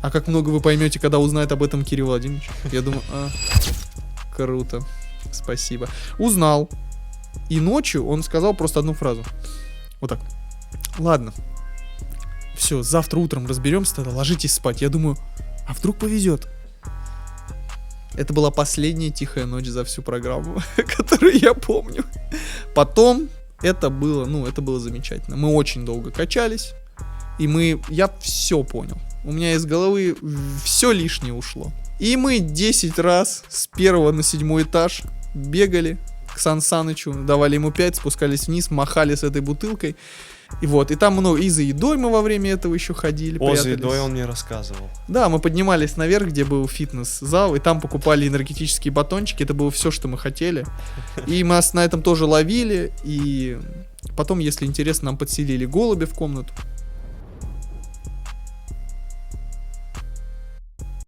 А как много вы поймете, когда узнает об этом Кирилл Владимирович? Я думаю, круто. Спасибо. Узнал. И ночью он сказал просто одну фразу. Вот так. Ладно. Все, завтра утром разберемся тогда, ложитесь спать. Я думаю, а вдруг повезет? Это была последняя тихая ночь за всю программу, которую я помню. Потом это было замечательно. Мы очень долго качались, и я все понял. У меня из головы все лишнее ушло. И мы 10 раз с 1 на 7 этаж бегали к Сан Санычу, давали ему 5, спускались вниз, махали с этой бутылкой. И там много. И за едой мы во время этого еще ходили. За едой он мне рассказывал. Да, мы поднимались наверх, где был фитнес-зал, и там покупали энергетические батончики. Это было все, что мы хотели. И мы на этом тоже ловили. И потом, если интересно, нам подселили голубя в комнату.